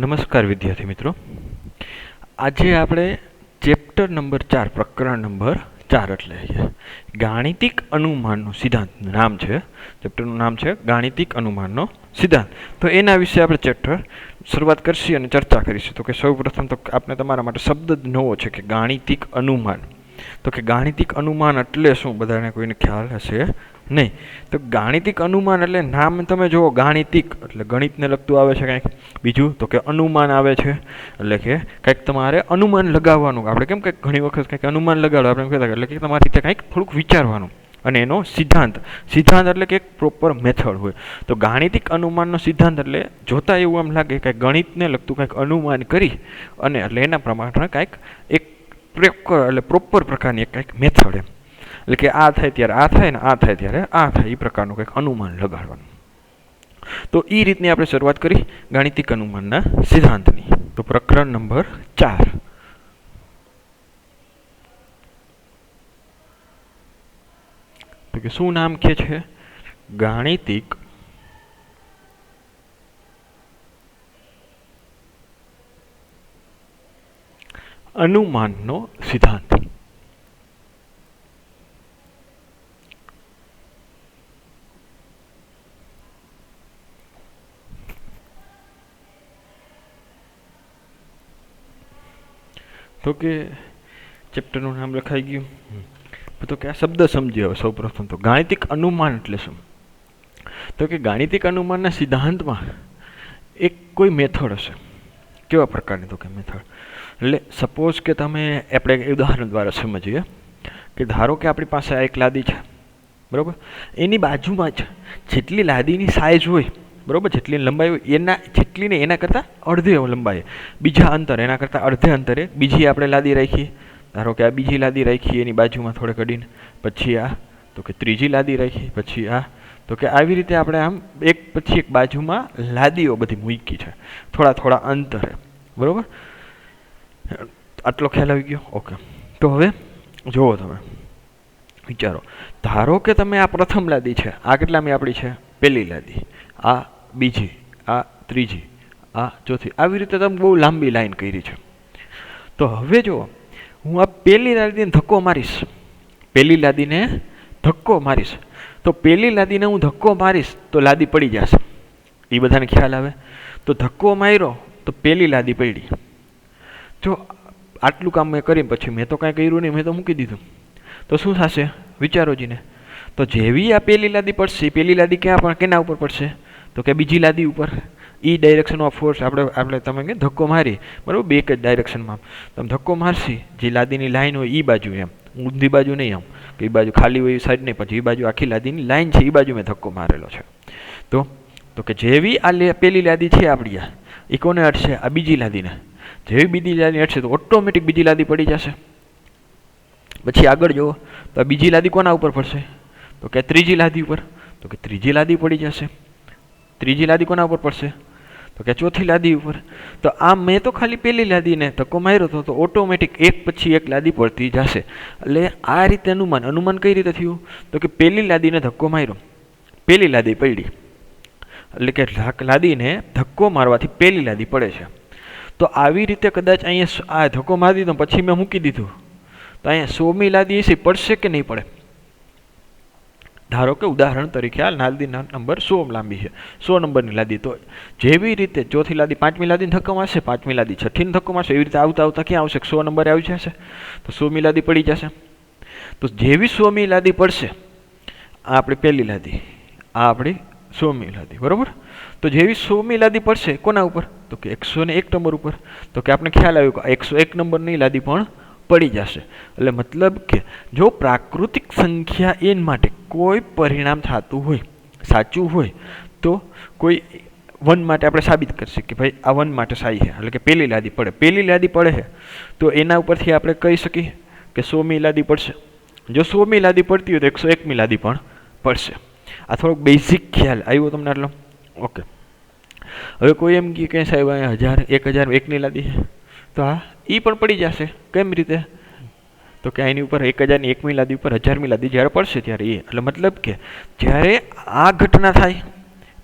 નમસ્કાર વિદ્યાર્થી મિત્રો, આજે આપણે ચેપ્ટર નંબર 4 પ્રકરણ નંબર 4 એટલે ગાણિતિક અનુમાનનો સિદ્ધાંત નામ છે. ચેપ્ટરનું નામ છે ગાણિતિક અનુમાનનો સિદ્ધાંત. તો એના વિશે આપણે ચેપ્ટર શરૂઆત કરશી અને ચર્ચા કરીશું. તો કે સૌપ્રથમ તો આપણે તમારા માટે શબ્દ જ નવો છે કે ગાણિતિક અનુમાન. તો કે ગાણિતિક અનુમાન એટલે શું, બધાને કોઈને ખ્યાલ હશે નહીં. તો ગાણિતિક અનુમાન એટલે નામ તમે જુઓ, ગાણિતિક એટલે ગણિતને લગતું આવે છે કંઈક. બીજું તો કે અનુમાન આવે છે એટલે કે કંઈક તમારે અનુમાન લગાવવાનું. આપણે કેમ કંઈક ઘણી વખત કંઈક અનુમાન લગાડો આપણે કહેતા, એટલે કે તમારી રીતે કંઈક થોડુંક વિચારવાનું. અને એનો સિદ્ધાંત એટલે કે એક પ્રોપર મેથડ હોય. તો ગાણિતિક અનુમાનનો સિદ્ધાંત એટલે જોતા એવું એમ લાગે કે ગણિતને લગતું કંઈક અનુમાન કરી અને એટલે એના પ્રમાણે કંઈક એક પ્રોપર પ્રકારની કંઈક મેથડ એમ. એટલે કે આ થાય ત્યારે આ થાય ને આ થાય ત્યારે આ થાય, એ પ્રકારનું કંઈક અનુમાન લગાડવાનું. તો એ રીતની આપણે શરૂઆત કરી ગાણિતિક અનુમાનના સિદ્ધાંતની. તો પ્રકરણ નંબર 4. તો કે શું નામ કે છે? ગાણિતિક અનુમાનનો સિદ્ધાંત. તો કે ચેપ્ટરનું નામ લખાઈ ગયું. તો કે આ શબ્દ સમજીએ હવે સૌપ્રથમ. તો ગાણિતિક અનુમાન એટલે શું? તો કે ગાણિતિક અનુમાનના સિદ્ધાંતમાં એક કોઈ મેથડ હશે. કેવા પ્રકારની? તો કે મેથડ એટલે સપોઝ કે તમે આપણે ઉદાહરણ દ્વારા સમજીએ કે ધારો કે આપણી પાસે આ એક લાદી છે, બરાબર. એની બાજુમાં જ જેટલી લાદીની સાઇઝ હોય, બરાબર, જેટલી લંબાઈ હોય એના જેટલીને એના કરતાં અડધી લંબાઈ, બીજા અંતર એના કરતાં અડધે અંતરે બીજી આપણે લાદી રાખીએ. ધારો કે આ બીજી લાદી રાખી એની બાજુમાં થોડે કડીને, પછી આ તો કે ત્રીજી લાદી રાખી, પછી આ તો કે આવી રીતે આપણે આમ એક પછી એક બાજુમાં લાદીઓ બધી મૂકી છે થોડા થોડા અંતરે, બરાબર. આટલો ખ્યાલ આવી ગયો? ઓકે. તો હવે જુઓ, તમે વિચારો. ધારો કે તમે આ પ્રથમ લાદી છે, આ કેટલામી આપણી છે? પહેલી લાદી. આ બીજી, આ ત્રીજી, આ ચોથી, આવી રીતે તમે બહુ લાંબી લાઈન કરી છે. તો હવે જુઓ, હું આ પહેલી લાદીને ધક્કો મારીશ, પહેલી લાદીને ધક્કો મારીશ, તો પહેલી લાદીને હું ધક્કો મારીશ તો લાદી પડી જશે. એ બધાને ખ્યાલ આવે? તો ધક્કો માર્યો તો પહેલી લાદી પડી. જો આટલું કામ મેં કરી પછી મેં તો કાંઈ કર્યું નહીં, મેં તો મૂકી દીધું, તો શું થશે? વિચારો જીને. તો જેવી આ પહેલી લાદી પડશે, પહેલી લાદી ક્યાં પણ કેના ઉપર પડશે? તો કે બીજી લાદી ઉપર. એ ડાયરેક્શન ઓફ ફોર્સ આપણે તમે કે ધક્કો મારી, બરાબર, બે એક જ ડાયરેક્શનમાં તમે ધક્કો મારશી, જે લાદીની લાઈન હોય એ બાજુ એમ, ઊંધી બાજુ નહીં આમ કે એ બાજુ ખાલી હોય એ સાઈડ નહીં, પછી એ બાજુ આખી લાદીની લાઈન છે એ બાજુ મેં ધક્કો મારેલો છે. તો કે જેવી આ પહેલી લાદી છે આપણી, એ કોને અડશે? આ બીજી લાદીને. જેવી બીજી લાદી અડશે તો ઓટોમેટિક બીજી લાદી પડી જશે. પછી આગળ જુઓ તો આ બીજી લાદી કોના ઉપર પડશે? તો કે ત્રીજી લાદી ઉપર. તો કે ત્રીજી લાદી પડી જશે. ત્રીજી લાદી કોના ઉપર પડશે? તો કે ચોથી લાદી ઉપર. તો આમ મેં તો ખાલી પહેલી લાદીને ધક્કો માર્યો હતો, તો ઓટોમેટિક એક પછી એક લાદી પડતી જશે. એટલે આ રીતે અનુમાન કઈ રીતે થયું? તો કે પહેલી લાદીને ધક્કો માર્યો, પહેલી લાદી પડી, એટલે કે લાદીને ધક્કો મારવાથી પહેલી લાદી પડે છે. તો આવી રીતે કદાચ અહીંયા આ ધક્કો મારી દીધો પછી મેં મૂકી દીધું, તો અહીંયા 100મી લાદી એસી પડશે કે નહીં પડે? ધારો કે ઉદાહરણ તરીકે આ લાદી નંબર 100 લાંબી છે, 100 નંબરની લાદી. તો જેવી રીતે ચોથી લાદી 5મી લાદીને ધક્કો મારશે, 5મી લાદી 6ઠીને ધક્કો મારશે, એવી રીતે આવતા આવતા ક્યાં આવશે? 100 નંબરે આવી જશે, તો 100મી લાદી પડી જશે. તો જેવી 100મી લાદી પડશે, આ આપણી પહેલી લાદી, આ આપણી 100મી લાદી, બરાબર. તો જેવી 100મી લાદી પડશે કોના ઉપર? તો કે 101 નંબર ઉપર. તો કે આપણે ખ્યાલ આવ્યો કે 101 નંબરની લાદી પણ પડી જશે. એટલે મતલબ કે જો પ્રાકૃતિક સંખ્યા એન માટે કોઈ પરિણામ થતું હોય, સાચું હોય, તો કોઈ 1 માટે આપણે સાબિત કરશે કે ભાઈ આ 1 માટે સાચી છે, એટલે કે પહેલી લાદી પડે. પહેલી લાદી પડે છે તો એના ઉપરથી આપણે કહી શકીએ કે 100મી લાદી પડશે. જો 100મી લાદી પડતી હોય તો 101મી લાદી પણ પડશે. આ થોડોક બેઝિક ખ્યાલ આવ્યો તમને આટલો? ઓકે. હવે કોઈ એમ કહે કે સાહેબ અહીંયા 1001ની લાદી છે, તો હા એ પણ પડી જશે. કેમ રીતે? તો કે એની ઉપર 1001મી લાદી ઉપર 1000મી લાદી જ્યારે પડશે ત્યારે એ, એટલે મતલબ કે જ્યારે આ ઘટના થાય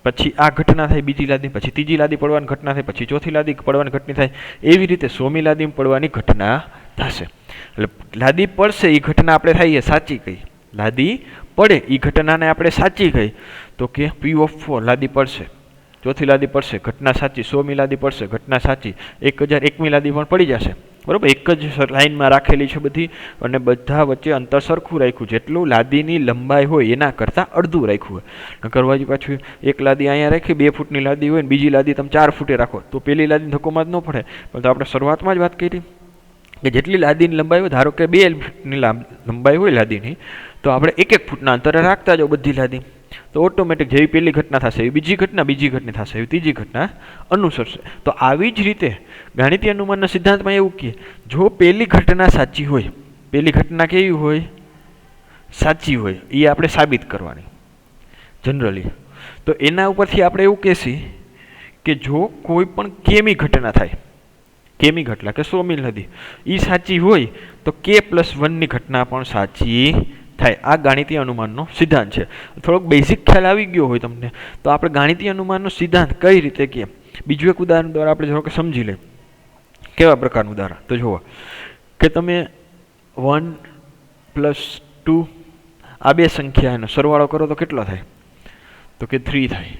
પછી આ ઘટના થાય બીજી લાદી, પછી ત્રીજી લાદી પડવાની ઘટના થાય, પછી ચોથી લાદી પડવાની ઘટના થાય. એવી રીતે 100મી લાદી પડવાની ઘટના થશે. એટલે લાદી પડશે એ ઘટના આપણે થાય એ સાચી કહી. લાદી પડે એ ઘટનાને આપણે સાચી કહી તો કે P(4) લાદી પડશે, ચોથી લાદી પડશે, ઘટના સાચી. 100મી લાદી પડશે, ઘટના સાચી. 1001મી લાદી પણ પડી જશે. બરાબર, એક જ લાઈનમાં રાખેલી છે બધી, અને બધા વચ્ચે અંતર સરખું રાખ્યું. જેટલું લાદીની લંબાઈ હોય એના કરતાં અડધું રાખ્યું હોય. કરવાજી પાછું એક લાદી અહીંયા રાખી, 2 ફૂટની લાદી હોય ને બીજી લાદી તમે 4 ફૂટે રાખો તો પેલી લાદી ધક્કોમાં જ ન પડે. પણ તો આપણે શરૂઆતમાં જ વાત કરી કે જેટલી લાદીની લંબાઈ હોય, ધારો કે 2 ફૂટની લંબાઈ હોય લાદીની, તો આપણે 1-1 ફૂટના અંતરે રાખતા જાઓ બધી લાદી, તો ઓટોમેટિક જેવી પહેલી ઘટના થશે એવી બીજી ઘટના થશે એવી ત્રીજી ઘટના અનુસરશે. તો આવી જ રીતે ગાણિતીય અનુમાનના સિદ્ધાંતમાં એવું કહે, જો પહેલી ઘટના સાચી હોય, પહેલી ઘટના કેવી હોય? સાચી હોય. એ આપણે સાબિત કરવાની જનરલી. તો એના ઉપરથી આપણે એવું કહેશી કે જો કોઈ પણ કેમી ઘટના થાય, કેમી ઘટના કે 100મી લાદી એ સાચી હોય તો K+1ની ઘટના પણ સાચી થાય. આ ગાણિતીય અનુમાનનો સિદ્ધાંત છે. થોડોક બેઝિક ખ્યાલ આવી ગયો હોય તમને તો આપણે ગાણિતીય અનુમાનનો સિદ્ધાંત કઈ રીતે કહીએ, બીજું એક ઉદાહરણ દ્વારા આપણે જો કે સમજી લઈએ. કેવા પ્રકારનું ઉદાહરણ? તો જુઓ કે તમે 1+2 આ બે સંખ્યાનો સરવાળો કરો તો કેટલો થાય? તો કે 3 થાય.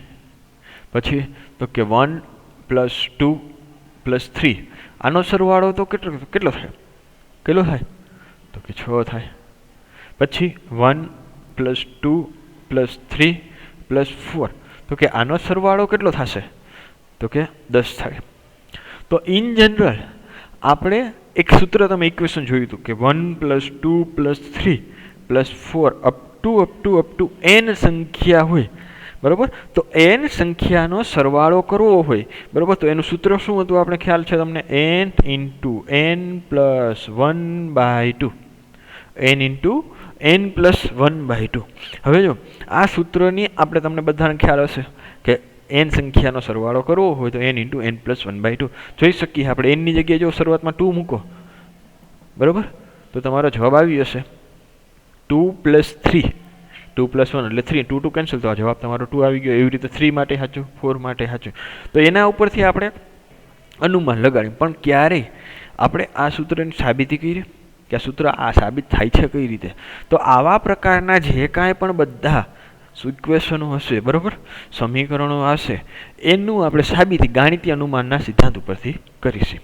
પછી તો કે 1+2+3 આનો સરવાળો તો કેટલો થાય? કેટલો થાય? તો કે 6 થાય. પછી 1+2+3+4 તો કે આનો સરવાળો કેટલો થશે? તો કે 10 થાય. તો ઇન જનરલ આપણે એક સૂત્ર, તમે ઇક્વેશન જોયું હતું કે 1+2+3+4 અપ ટુ n સંખ્યા હોય, બરાબર? તો n સંખ્યાનો સરવાળો કરવો હોય, બરાબર? તો એનું સૂત્ર શું હતું? આપણે ખ્યાલ છે તમને, n × n+1/2. હવે જો આ સૂત્રની આપણે તમને બધાને ખ્યાલ હશે કે n સંખ્યાનો સરવાળો કરવો હોય તો n × n+1/2 જોઈ શકીએ આપણે. n ની જગ્યાએ જો શરૂઆતમાં 2 મૂકો, બરાબર, તો તમારો જવાબ આવી જશે 2+3, 2+1 એટલે 3, 2 કેન્સલ, તો આ જવાબ તમારો 2 આવી ગયો. એવી રીતે 3 માટે સાચું, 4 માટે સાચું. તો એના ઉપરથી આપણે અનુમાન લગાડ્યું. પણ ક્યારેય આપણે આ સૂત્રની સાબિતી કરી કે આ સૂત્ર આ સાબિત થાય છે કઈ રીતે? તો આવા પ્રકારના જે કાંઈ પણ બધા ઇક્વેશનો હશે, બરાબર, સમીકરણો હશે, એનું આપણે સાબિતી ગાણિતીય અનુમાનના સિદ્ધાંત ઉપરથી કરીશું.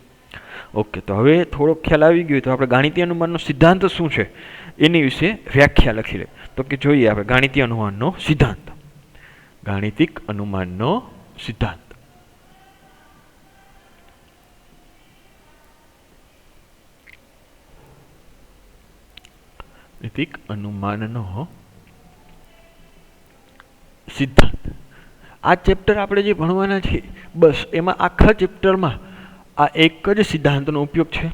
ઓકે, તો હવે થોડોક ખ્યાલ આવી ગયો તો આપણે ગાણિતીય અનુમાનનો સિદ્ધાંત શું છે એની વિશે વ્યાખ્યા લખી લે. તો કે જોઈએ આપણે ગાણિતીય અનુમાનનો સિદ્ધાંત. ગાણિતિક અનુમાનનો સિદ્ધાંત. ગાણિતિક અનુમાનનો સિદ્ધાંત. આ ચેપ્ટર આપણે જે ભણવાના છે બસ એમાં આખા ચેપ્ટરમાં આ એક જ સિદ્ધાંતનો ઉપયોગ છે,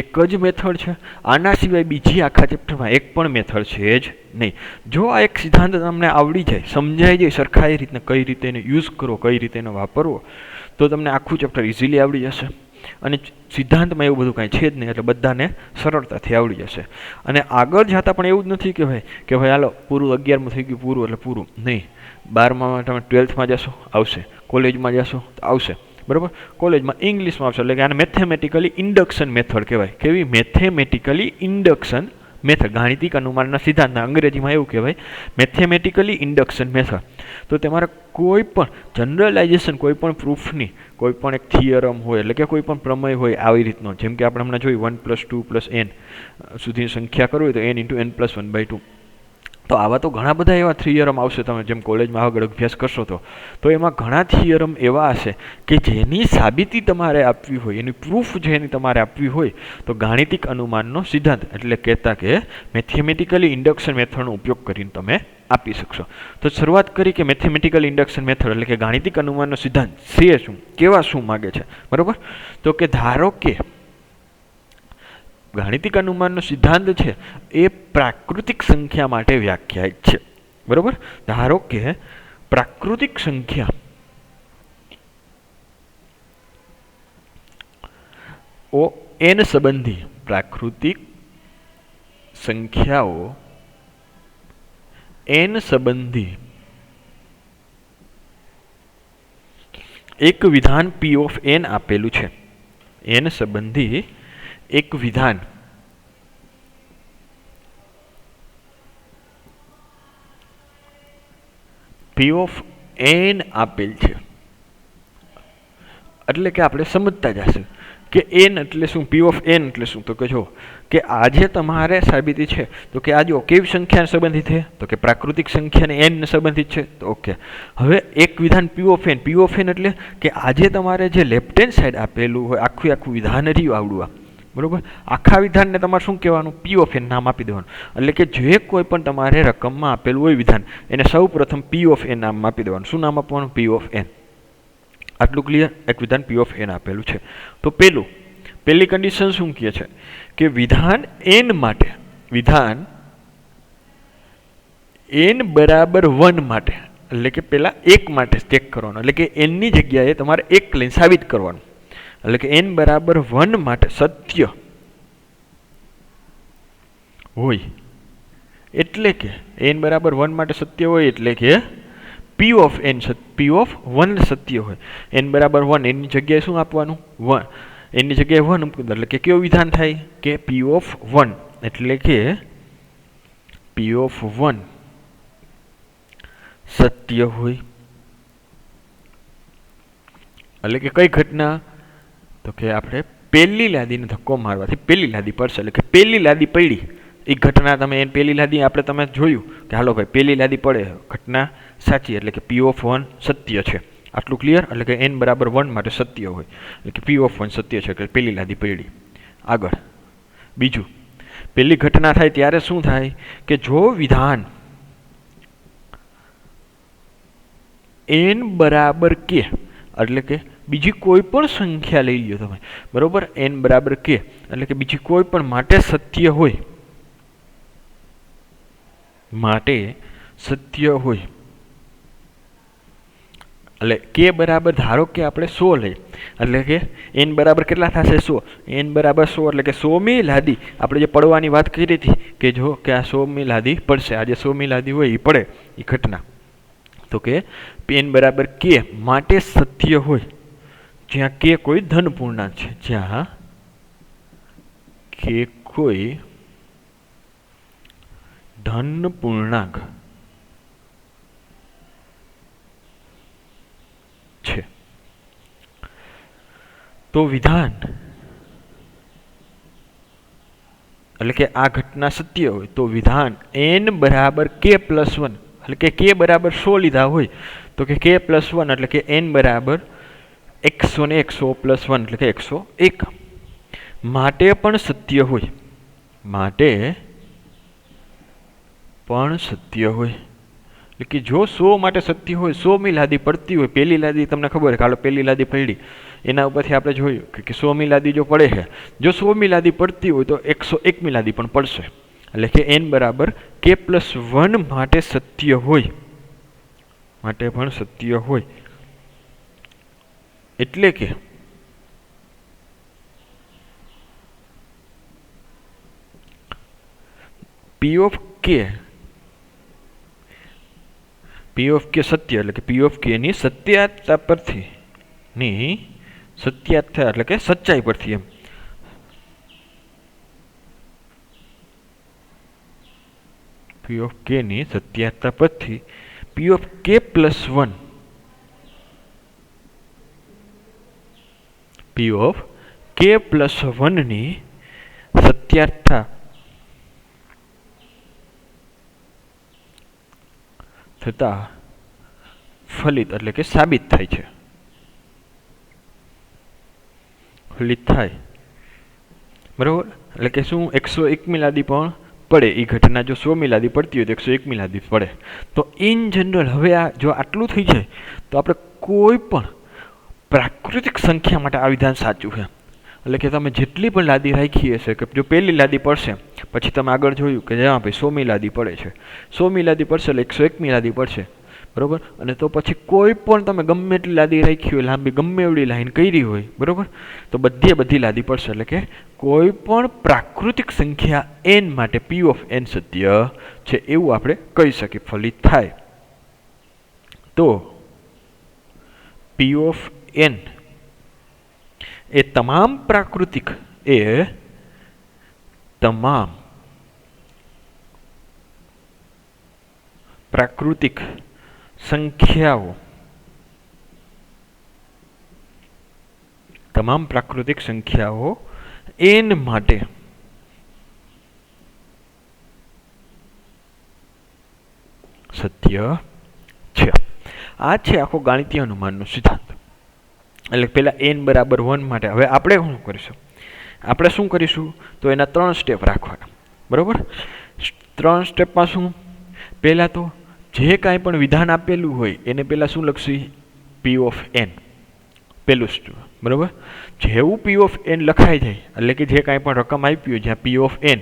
એક જ મેથડ છે. આના સિવાય બીજી આખા ચેપ્ટરમાં એક પણ મેથડ છે જ નહીં. જો આ એક સિદ્ધાંત તમને આવડી જાય, સમજાઈ જાય સરખાઈ રીતના કઈ રીતે એને યુઝ કરવો, કઈ રીતે એનો વાપરવો, તો તમને આખું ચેપ્ટર ઇઝીલી આવડી જશે. અને સિદ્ધાંતમાં એવું બધું કાંઈ છે જ નહીં, એટલે બધાને સરળતાથી આવડી જશે. અને આગળ જતાં પણ એવું જ નથી કે ભાઈ હાલો પૂરું 11મું થઈ ગયું પૂરું એટલે પૂરું નહીં. 12માં તમે 12થમાં જશો આવશે, કોલેજમાં જશો તો આવશે, બરાબર? કોલેજમાં ઇંગ્લિશમાં આવશે. એટલે કે આને મેથેમેટિકલી ઇન્ડક્શન મેથડ કહેવાય. કેવી? Mathematically induction method. ગાણિતિક અનુમાનના સિદ્ધાંતના અંગ્રેજીમાં એવું કહેવાય મેથેમેટિકલી ઇન્ડક્શન મેથડ. તો તમારે કોઈ પણ જનરલાઇઝેશન, કોઈ પણ પ્રૂફની, કોઈ પણ એક થિયરમ હોય, એટલે કે કોઈ પણ પ્રમેય હોય આવી રીતનો, જેમ કે આપણે હમણાં જોયું 1+2+n સુધીની સંખ્યા કરવી હોય તો n × n+1/2. તો આવા તો ઘણા બધા એવા થિયરમ આવશે. તમે જેમ કોલેજમાં આગળ અભ્યાસ કરશો તો એમાં ઘણા થિયરમ એવા હશે કે જેની સાબિતી તમારે આપવી હોય, એની પ્રૂફ જેની તમારે આપવી હોય તો ગાણિતિક અનુમાનનો સિદ્ધાંત એટલે કહેતા કે મેથેમેટિકલી ઇન્ડક્શન મેથડનો ઉપયોગ કરીને તમે આપી શકશો. તો શરૂઆત કરી કે મેથેમેટિકલ ઇન્ડક્શન મેથડ એટલે કે ગાણિતિક અનુમાનનો સિદ્ધાંત છે શું, કેવા શું માગે છે, બરાબર? તો કે ધારો કે ગાણિતિક અનુમાનનો સિદ્ધાંત છે એ પ્રાકૃતિક સંખ્યા માટે વ્યાખ્યાયિત છે, બરાબર? ધારો કે પ્રાકૃતિક સંખ્યા ઓ n સંબંધી, પ્રાકૃતિક સંખ્યાઓ n સંબંધી એક વિધાન પી ઓફ એન આપેલું છે, એન સંબંધી એક વિધાન પી ઓફ એન આપેલ છે. એટલે કે આપણે સમજતા જશું કે એન એટલે શું, પી ઓફ એન એટલે શું. તો કે જો કે આજે તમારે સાબિતી છે તો કે આ જો કેવી સંખ્યાને સંબંધિત છે, તો કે પ્રાકૃતિક સંખ્યાને એન સંબંધિત છે. તો ઓકે, હવે એક વિધાન પી ઓફ એન એટલે કે આજે તમારે જે લેફ્ટ હેન્ડ સાઈડ આપેલું હોય આખું વિધાન રહ્યું આવડું, બરોબર, આખા વિધાનને તમારે શું કહેવાનું, પી ઓફ એન નામ આપી દેવાનું. એટલે કે જે કોઈ પણ તમારે રકમમાં આપેલું હોય વિધાન એને સૌ પ્રથમ પી ઓફ એન નામ આપી દેવાનું. શું નામ આપવાનું, પી ઓફ એન. આટલું ક્લિયર. એક વિધાન પી ઓફ એન આપેલું છે. તો પહેલી કન્ડિશન શું કહે છે કે વિધાન એન માટે, વિધાન એન બરાબર 1 માટે, એટલે કે પહેલા 1 માટે ચેક કરવાનું, એટલે કે એનની જગ્યાએ તમારે 1 લઈને સાબિત કરવાનું. એટલે કે એન બરાબર 1 માટે સત્ય હોય, એટલે કે એન બરાબર 1 માટે સત્ય હોય એટલે કે પી ઓફ 1 સત્ય હોય. એન બરાબર 1 એની જગ્યાએ શું આપવાનું, 1, એની જગ્યાએ 1 મૂકી દો. એટલે કે કેવું વિધાન થાય કે પી ઓફ 1, એટલે કે પી ઓફ 1 સત્ય હોય. એટલે કે કઈ ઘટના, તો કે આપણે પહેલી લાદીને ધક્કો મારવાથી પહેલી લાદી પડશે, એટલે કે પહેલી લાદી પડી એ ઘટના. તમે એને પહેલી લાદી આપણે તમે જોયું કે હાલો ભાઈ પહેલી લાદી પડે, ઘટના સાચી, એટલે કે પી ઓફ 1 સત્ય છે. આટલું ક્લિયર. એટલે કે એન બરાબર 1 માટે સત્ય હોય, એટલે કે પી ઓફ 1 સત્ય છે, કે પહેલી લાદી પડી. આગળ બીજું, પહેલી ઘટના થાય ત્યારે શું થાય કે જો વિધાન એન બરાબર કે, એટલે કે બીજી કોઈ પણ સંખ્યા લઈ લ્યો તમે, બરોબર, એન બરાબર કે, એટલે કે બીજી કોઈ પણ માટે સત્ય હોય, માટે સત્ય હોય. એટલે કે બરાબર ધારો કે આપણે 100 લઈએ, એટલે કે એન બરાબર કેટલા થશે, 100. એન બરાબર 100 એટલે કે 100મી લાદી આપણે જે પડવાની વાત કરી હતી કે જો કે આ 100મી લાદી પડશે, આ જે 100મી લાદી હોય એ પડે એ ઘટના. તો કે એન બરાબર કે માટે સત્ય હોય, જ્યાં કે કોઈ ધન પૂર્ણાંક છે, જ્યાં કે કોઈ ધન પૂર્ણાંક છે. તો વિધાન એટલે કે આ ઘટના સત્ય હોય તો વિધાન એન બરાબર કે પ્લસ 1, એટલે કે બરાબર 100 લીધા હોય તો કે પ્લસ 1, એટલે કે એન બરાબર 100 ને 100 પ્લસ 1 એટલે કે 101 માટે પણ સત્ય હોય, માટે પણ સત્ય હોય. એટલે કે જો 100 માટે સત્ય હોય, 100મી લાદી પડતી હોય, પહેલી લાદી તમને ખબર છે, હાલો પહેલી લાદી પડી, એના ઉપરથી આપણે જોયું કે 100મી લાદી જો પડે છે, જો 100મી લાદી પડતી હોય તો 101મી લાદી પણ પડશે. એટલે કે એન બરાબર કે પ્લસ 1 માટે સત્ય હોય, માટે પણ સત્ય હોય. એટલે કે પી ઓફ કે સત્ય, એટલે કે પી ઓફ કે ની સત્યતા પરથી સત્યતા એટલે કે સચ્ચાઈ પરથી, એમ પી ઓફ કે ની સત્યતા પરથી પી ઓફ કે પ્લસ 1, પી ઓફ કે પ્લસ 1 ની સત્યતા થતા ફલિત એટલે કે સાબિત થાય છે, ફલિત થાય, બરાબર. એટલે કે શું 101મી લાદી પણ પડે એ ઘટના જો 100મી લાદી પડતી હોય તો 101મી લાદી પડે. તો ઇન જનરલ હવે આ જો આટલું થઈ જાય તો આપણે કોઈ પણ પ્રાકૃતિક સંખ્યા માટે આ વિધાન સાચું છે. એટલે કે તમે જેટલી પણ લાદી રાખી હશે કે જો પહેલી લાદી પડશે પછી તમે આગળ જોયું કે હા ભાઈ 100મી લાદી પડે છે, 100મી લાદી પડશે એટલે 101મી લાદી પડશે, બરોબર. અને તો પછી કોઈ પણ તમે ગમે એટલી લાદી રાખી હોય, લાંબી ગમે એવડી લાઈન કરી હોય, બરોબર, તો બધી લાદી પડશે. એટલે કે કોઈ પણ પ્રાકૃતિક સંખ્યા એન માટે પી ઓફ એન સત્ય છે એવું આપણે કહી શકીએ, ફલિત થાય. તો પી ઓફ એન એ તમામ પ્રાકૃતિક સંખ્યાઓ એન માટે સત્ય છે. આ છે આખો ગાણિતીય અનુમાનનો સિદ્ધાંત. એટલે પેલા n બરાબર 1 માટે હવે આપણે શું કરીશું તો એના 3 સ્ટેપ રાખવાના. બરોબર, 3 સ્ટેપમાં શું, પહેલા તો જે કાંઈ પણ વિધાન આપેલું હોય એને પહેલા શું લખશું, p ઓફ n પેલું સ્ટેપ. બરોબર, જેવું p ઓફ n લખાઈ જાય એટલે કે જે કાંઈ પણ રકમ આપી હોય જ્યાં p ઓફ n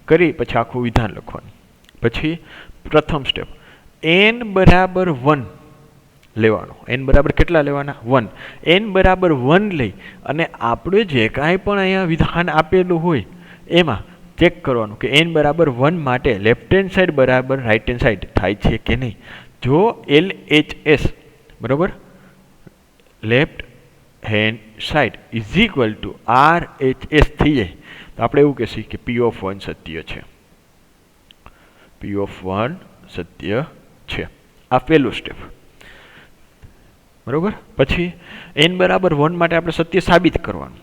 કરી પછી આખું વિધાન લખવાનું. પછી પ્રથમ સ્ટેપ n બરાબર 1 લેવાનો. n બરાબર કેટલા લેવાના, 1. n બરાબર 1 લઈ અને આપણે જે કાંઈ પણ અહીંયા વિધાન આપેલું હોય એમાં ચેક કરવાનું કે n બરાબર 1 માટે લેફ્ટ હેન્ડ સાઈડ બરાબર રાઈટ હેન્ડ સાઈડ થાય છે કે નહીં. જો LHS બરાબર left hand side is equal two RHS થઈ જાય તો આપણે એવું કહીશું કે P ઓફ 1 સત્ય છે. P ઓફ 1 સત્ય છે. આ પહેલું સ્ટેપ. બરોબર, પછી n બરાબર 1 માટે આપણે સત્ય સાબિત કરવાનું.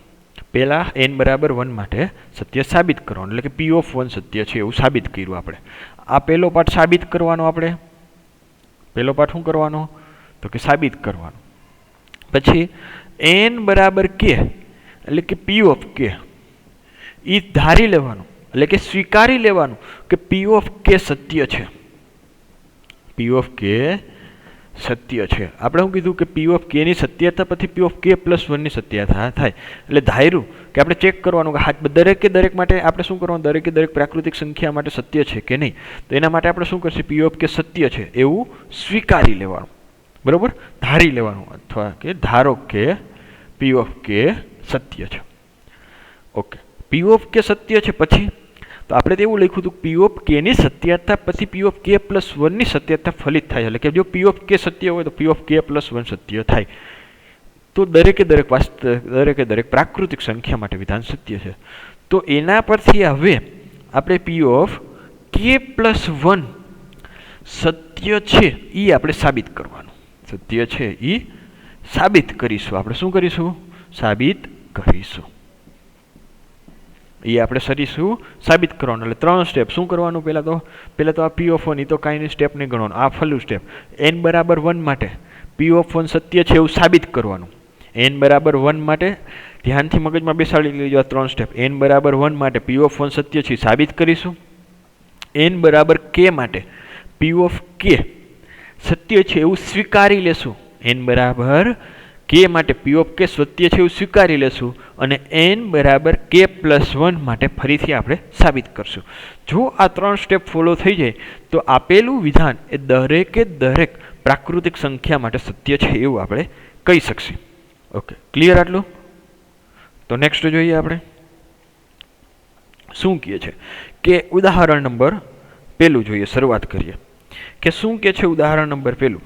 પહેલા n બરાબર 1 માટે સત્ય સાબિત કરવાનું એટલે કે P ઓફ 1 સત્ય છે એવું સાબિત કર્યું આપણે. આ પહેલો પાઠ સાબિત કરવાનો. આપણે પહેલો પાઠ શું કરવાનો તો કે સાબિત કરવાનો. પછી n બરાબર k એટલે કે P ઓફ k એ ધારી લેવાનું એટલે કે સ્વીકારી લેવાનું કે P ઓફ k સત્ય છે. P ઓફ k સત્ય છે. આપણે શું કીધું કે P ઓફ k ની સત્યતા પછી P ઓફ k પ્લસ 1 ની સત્યતા થાય. એટલે ધાર્યું કે આપણે ચેક કરવાનું કે દરેકે દરેક માટે આપણે શું કરવાનું, દરેકે દરેક પ્રાકૃતિક સંખ્યા માટે સત્ય છે કે નહીં. તો એના માટે આપણે શું કરશું, P ઓફ k સત્ય છે એવું સ્વીકારી લેવાનું. બરોબર, ધારી લેવાનું અથવા કે ધારો કે P ઓફ k સત્ય છે. ઓકે, P ઓફ k સત્ય છે પછી તો આપણે એવું લખ્યું હતું P ઓફ k ની સત્યતા પછી P ઓફ k પ્લસ 1 ની સત્યતા ફલિત થાય. એટલે કે જો P ઓફ k સત્ય હોય તો P ઓફ k પ્લસ 1 સત્ય થાય. તો દરેકે દરેક પ્રાકૃતિક સંખ્યા માટે વિધાન સત્ય છે. તો એના પરથી હવે આપણે P ઓફ k પ્લસ 1 સત્ય છે એ આપણે સાબિત કરવાનું. સત્ય છે એ સાબિત કરીશું. આપણે શું કરીશું, સાબિત કરીશું. એ આપણે સાબિત કરવાનું. એટલે 3 સ્ટેપ શું કરવાનું, પહેલા તો આ P ઓફ 1 એ તો કાંઈ સ્ટેપ નહીં ગણવાનું. આ ફલું સ્ટેપ n બરાબર 1 માટે P ઓફ 1 સત્ય છે એવું સાબિત કરવાનું. n બરાબર 1 માટે ધ્યાનથી મગજમાં બેસાડી લેજો આ 3 સ્ટેપ. n બરાબર 1 માટે P ઓફ 1 સત્ય છે સાબિત કરીશું. n બરાબર k માટે P ઓફ k સત્ય છે એવું સ્વીકારી લેશું. n બરાબર k માટે P ઓફ k સત્ય છે એવું સ્વીકારી લેશું અને n બરાબર k પ્લસ 1 માટે ફરીથી આપણે સાબિત કરશું. જો આ 3 સ્ટેપ ફોલો થઈ જાય તો આપેલું વિધાન એ દરેકે દરેક પ્રાકૃતિક સંખ્યા માટે સત્ય છે એવું આપણે કહી શકીએ. ઓકે, ક્લિયર આટલું? તો નેક્સ્ટ જોઈએ આપણે શું કહે છે કે ઉદાહરણ નંબર પહેલું જોઈએ. શરૂઆત કરીએ કે શું કહે છે ઉદાહરણ નંબર પહેલું.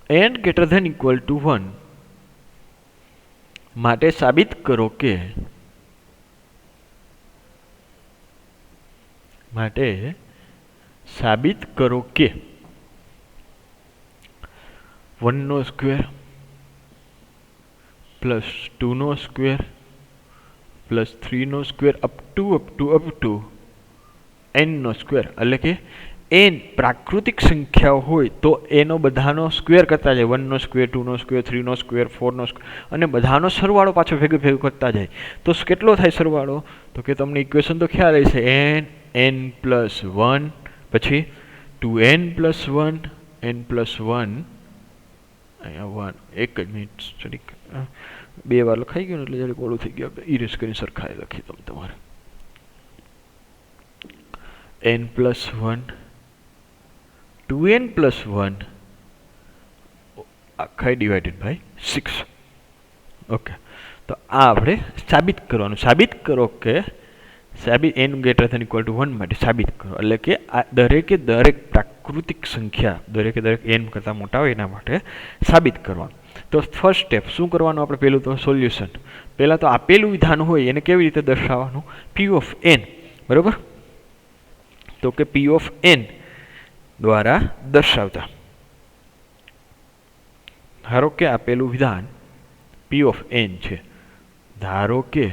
n greater than equal to 1 માટે સાબિત કરો કે 1 નો સ્ક્વેર પ્લસ 2 નો સ્ક્વેર પ્લસ 3 નો સ્ક્વેર અપ ટુ n નો સ્ક્વેર એટલે કે n પ્રાકૃતિક સંખ્યાઓ હોય તો એનો બધાનો સ્ક્વેર કરતા જાય. 1 નો સ્ક્વેર, 2 નો સ્ક્વેર, 3 નો સ્ક્વેર, 4 નો સ્ક્વેર અને બધાનો સરવાળો પાછો ભેગું કરતા જાય. તો કેટલો થાય સરવાળો તો કે તમને ઇક્વેશન તો ખ્યાલ હશે, n પ્લસ 1 પછી 2n પ્લસ 1 n પ્લસ 1 અહીંયા 1 એક જ મિનિટ સ્ટડી 2 વાર લખાઈ ગયું એટલે જયારે ઓલું થઈ ગયું આપણે ઇરેઝ કરીને સરખાઈ લખી દઉં. તમારે n પ્લસ 1 2n પ્લસ 1 આખા ડિવાઇડેડ બાય 6. ઓકે, તો આ આપણે સાબિત કરવાનું. સાબિત કરો કે n greater than equal to 1 માટે સાબિત કરો. એટલે કે આ દરેકે દરેક પ્રાકૃતિક સંખ્યા દરેકે દરેક n કરતાં મોટા હોય એના માટે સાબિત કરવાનું. તો ફર્સ્ટ સ્ટેપ શું કરવાનું આપણે? પહેલું તો સોલ્યુશન. પહેલાં તો આપેલું વિધાન હોય એને કેવી રીતે દર્શાવવાનું? p ઓફ n, બરાબર? તો કે p ઓફ n દ્વારા દર્શાવતા. ધારો કે આપેલું વિધાન p ઓફ n છે. ધારો કે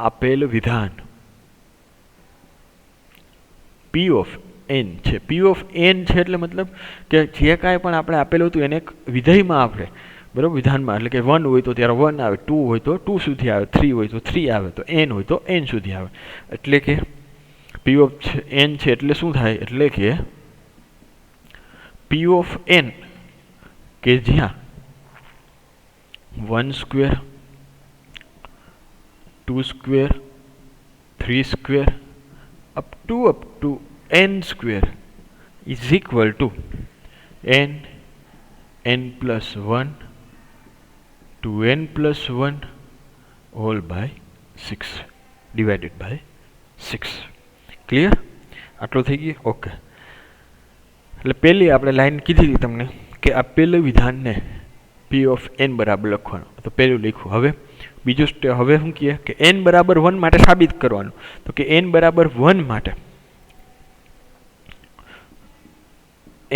આપેલ વિધાન p ઓફ n છે. p ઓફ n છે એટલે મતલબ કે જે કાંઈ પણ આપણે આપેલું હતું એને એક વિધેયમાં આપણે, બરાબર, વિધાનમાં, એટલે કે 1 હોય તો ત્યારે 1 આવે, 2 હોય તો 2 સુધી આવે, 3 હોય તો 3 આવે, તો n હોય તો n સુધી આવે. એટલે કે p ઓફ n છે એટલે શું થાય? એટલે કે p ઓફ n કે જ્યાં 1 square, 2 square, 3 square up to n square is equal to n plus 1 2n plus 1 whole by 6 divided by 6. Clear? આટલું થઈ ગયું? ઓકે. એટલે પહેલી આપણે લાઈન કીધી હતી તમને કે આપેલું વિધાનને p ઓફ n બરાબર લખવાનું, તો પહેલું લખ્યું. હવે બીજું સ્ટેપ, હવે શું કહે કે n બરાબર 1 માટે સાબિત કરવાનું. તો કે n બરાબર 1 માટે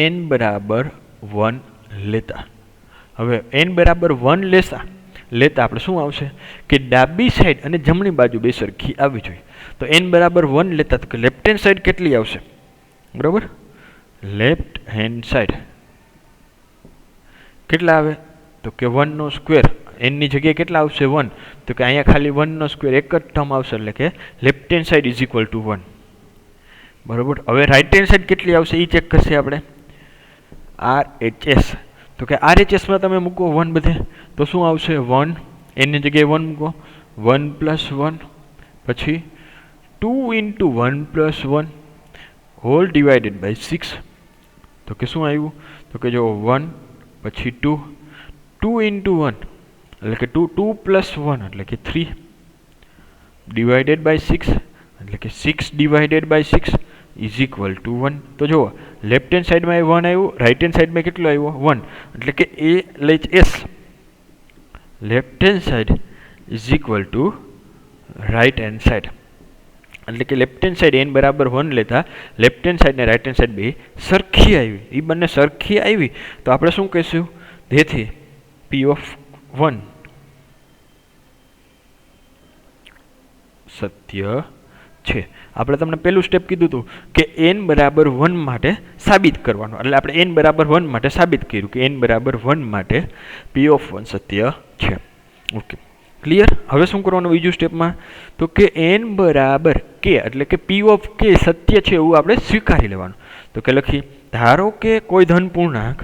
n બરાબર 1 લેતા, હવે n બરાબર 1 લેતા આપણે શું આવશે કે ડાબી સાઈડ અને જમણી બાજુ બે સરખી આવવી જોઈએ. તો n બરાબર 1 લેતા તો કે લેફ્ટ હેન્ડ સાઈડ કેટલી આવશે? બરાબર, લેફ્ટ હેન્ડ સાઈડ કેટલા આવે? તો કે 1 નો સ્ક્વેર. n ની જગ્યાએ કેટલા આવશે? 1. તો કે અહીંયા ખાલી 1 નો સ્ક્વેર એક જ ટર્મ આવશે, એટલે કે left hand side is equal to 1. બરાબર. હવે રાઈટ હેન્ડ સાઈડ કેટલી આવશે એ ચેક કરશે આપણે. RHS. તો કે RHS માં તમે મૂકો 1 બધે, તો શું આવશે? 1. n ની જગ્યાએ 1 મૂકો, 1 પ્લસ 1 પછી 2 into 1 plus 1 whole divided by 6. તો કે શું આવ્યું? તો કે જો 1 પછી 2 ઇન્ટુ 1 એટલે કે 2 પ્લસ 1 એટલે કે 3 ડિવાઇડેડ બાય 6 એટલે કે 6 divided by 6 is equal to 1. તો જુઓ લેફ્ટ હેન્ડ સાઈડમાં 1 આવ્યું, રાઈટ હેન્ડ સાઈડમાં કેટલું આવ્યું? 1. એટલે કે LHS left hand side is equal two right hand side. એટલે કે લેફ્ટ હેન્ડ સાઈડ n બરાબર 1 લેતા લેફ્ટ હેન્ડ સાઈડ ને રાઈટ હેન્ડ સાઈડ બે સરખી આવી. એ બંને સરખી આવી તો આપણે શું કહીશું? તેથી p ઓફ 1 સત્ય છે. આપણે તમને પહેલું સ્ટેપ કીધું હતું કે n બરાબર 1 માટે સાબિત કરવાનું, એટલે આપણે n બરાબર 1 માટે સાબિત કર્યું કે n બરાબર 1 માટે p ઓફ 1 સત્ય છે. Okay, clear? હવે શું કરવાનું બીજું સ્ટેપમાં? તો કે n બરાબર k એટલે કે p ઓફ k સત્ય છે એવું આપણે સ્વીકારી લેવાનું. તો કે લખી, ધારો કે કોઈ ધન પૂર્ણાંક,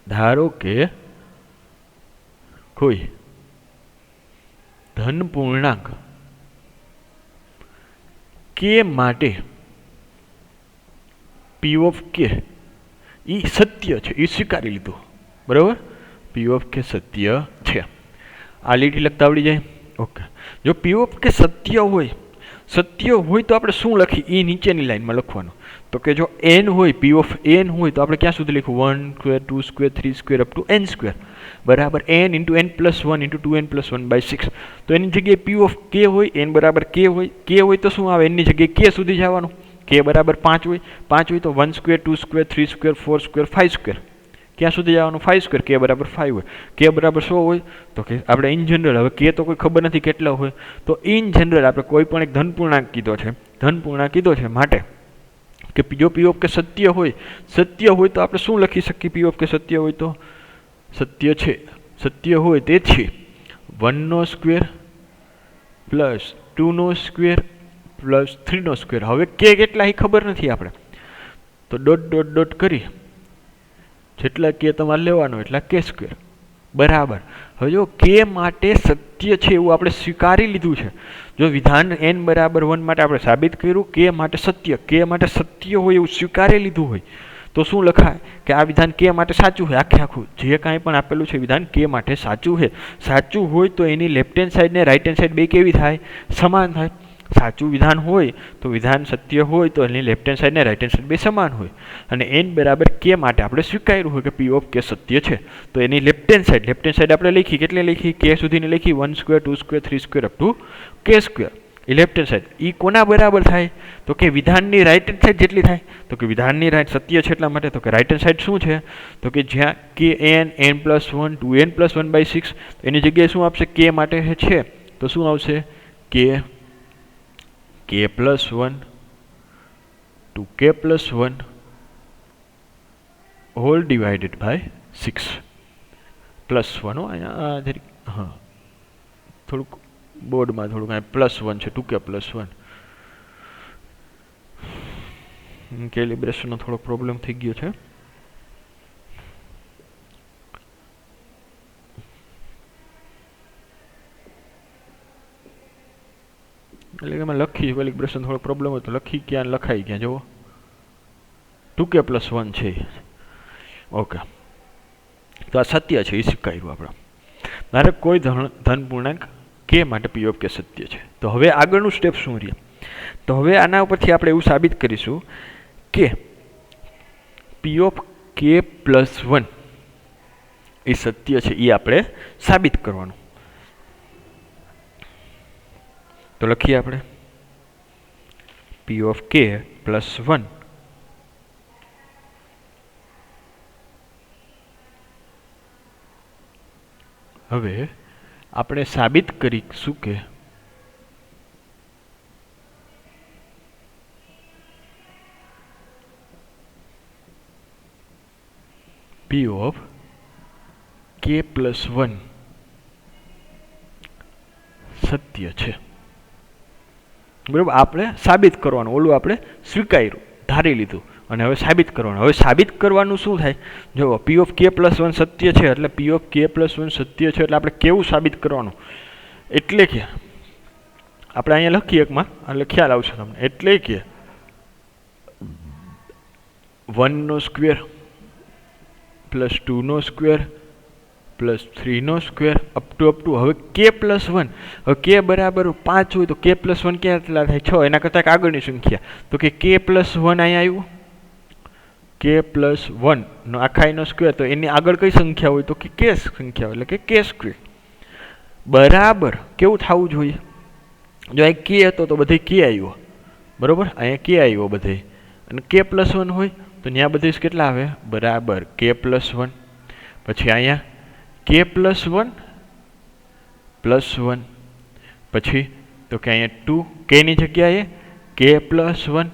ધારો કે કોઈ ધન પૂર્ણાંક k માટે p ઓફ k એ સત્ય છે, એ સ્વીકારી લીધું. બરાબર, p ઓફ k સત્ય છે. આ લીટી લખતા આવડી જાય? ઓકે. જો p ઓફ k સત્ય હોય તો આપણે શું લખી? એ નીચેની લાઈનમાં લખવાનું. તો કે જો n હોય, p ઓફ n હોય તો આપણે ક્યાં સુધી લખવું? 1 square, 2 square, 3 square up to n square બરાબર n into n plus 1 into 2n plus 1 by 6. તો એની જગ્યાએ p ઓફ k હોય, n બરાબર k હોય તો શું આવે? એની જગ્યાએ k સુધી જવાનું. k બરાબર 5 હોય તો 1 square, 2 square, 3 square, 4 square, 5 square. ક્યાં સુધી જવાનું? 5 સ્ક્વેર. k બરાબર 5 હોય, k બરાબર 100 હોય તો કે આપણે ઇન જનરલ, હવે k તો કોઈ ખબર નથી કેટલા હોય, તો ઇન જનરલ આપણે કોઈ પણ એક ધનપૂર્ણાંક કીધો છે માટે કે જો p ઓફ k સત્ય હોય તો આપણે શું લખી શકીએ? p ઓફ k સત્ય હોય તો સત્ય હોય તેથી 1 નો સ્ક્વેર પ્લસ 2 નો સ્ક્વેર પ્લસ 3 નો સ્ક્વેર. હવે k કેટલા એ ખબર નથી આપણે, તો ડોટ કરી જેટલા k તમારે લેવાનો એટલા k સ્ક્વેર બરાબર. હવે જો k માટે સત્ય છે એવું આપણે સ્વીકારી લીધું છે. જો વિધાન n બરાબર 1 માટે આપણે સાબિત કર્યું k માટે સત્ય હોય એવું સ્વીકારી લીધું હોય તો શું લખાય કે આ વિધાન કે માટે સાચું છે, આખે આખું જે કાંઈ પણ આપેલું છે વિધાન કે માટે સાચું છે. સાચું હોય તો એની લેફ્ટ હેન્ડ સાઈડ ને રાઈટ હેન્ડ સાઈડ બે કેવી થાય? સમાન થાય. સાચું વિધાન હોય તો વિધાન સત્ય હોય તો એની લેફ્ટ હેન્ડ સાઈડ ને રાઈટ હેન્ડ સાઈડ બે સમાન હોય. અને એન બરાબર કે માટે આપણે સ્વીકાર્યું હોય કે પી ઓફ કે સત્ય છે, તો એની લેફ્ટ હેન્ડ સાઈડ આપણે લખી, કેટલી લખી? કે સુધીની લખી, 1 square 2 square 3 square up two કે સ્ક્વેર. એ લેફ્ટ હેન્ડ સાઈડ એ કોના બરાબર થાય? તો કે વિધાનની રાઈટ હેન્ડ સાઈડ જેટલી થાય. તો કે વિધાનની રાઈટ સત્ય છે એટલા માટે. તો કે રાઈટ હેન્ડ સાઈડ શું છે? તો કે જ્યાં કે n પ્લસ 1 2n પ્લસ 1/6, એની જગ્યાએ શું આપશે? કે માટે છે તો શું આવશે? K plus 1 2k plus 1 whole divided by 6 plus 1. અહીંયા હા થોડુંક બોર્ડમાં થોડુંક પ્લસ 1 છે, 2k પ્લસ 1. કેલિબ્રેશનનો થોડો પ્રોબ્લેમ થઈ ગયો છે. એટલે કે મેં લખી કેલિબ્રેશન થોડો પ્રોબ્લેમ હોય તો લખી ક્યાં લખાઈ ક્યાં જુઓ 2k પ્લસ 1 છે. ઓકે, તો આ સત્ય છે, એ સ્વીકાર્યું આપણે. મારે કોઈ ધન પૂર્ણાંક કે માટે પી ઓફ કે સત્ય છે. તો હવે આગળનું સ્ટેપ શું રહે? તો હવે આના ઉપરથી આપણે એવું સાબિત કરીશું કે પી ઓફ કે પ્લસ 1 એ સત્ય છે. એ આપણે સાબિત કરવાનું. તો લખીએ આપણે પી ઓફ કે પ્લસ 1 હવે આપણે સાબિત કરીશું કે પી ઓફ કે પ્લસ 1 સત્ય છે. બરાબર, આપણે સાબિત કરવાનું. ઓલું આપણે સ્વીકાર્યું, ધારી લીધું, અને હવે સાબિત કરવાનું. હવે સાબિત કરવાનું શું થાય? જો પી ઓફ કે પ્લસ 1 સત્ય છે એટલે પી ઓફ કે પ્લસ 1 સત્ય છે એટલે આપણે કેવું સાબિત કરવાનું? એટલે કે આપણે અહીંયા લખીએ એકમાં એટલે ખ્યાલ આવશે તમને. એટલે કે 1 square plus 2 square plus 3 square up two હવે કે પ્લસ 1. હવે કે બરાબર 5 હોય તો કે પ્લસ 1 કેટલા થાય? 6. એના કરતાં આગળની સંખ્યા. તો કે પ્લસ 1 અહીંયા આવ્યું. કે પ્લસ 1 નો આખાઈનો સ્ક્વેર, તો એની આગળ કઈ સંખ્યા હોય? તો કે સંખ્યા હોય, એટલે કે સ્ક્વેર બરાબર કેવું થવું જોઈએ? જો અહીં કે હતો તો બધે કે આવ્યો, બરોબર, અહીંયા કે આવ્યો બધે. અને કે પ્લસ 1 હોય તો ત્યાં બધે કેટલા આવે? બરાબર કે પ્લસ 1. પછી અહીંયા કે પ્લસ 1 પ્લસ 1, પછી તો કે અહીંયા 2 કેની જગ્યાએ કે પ્લસ 1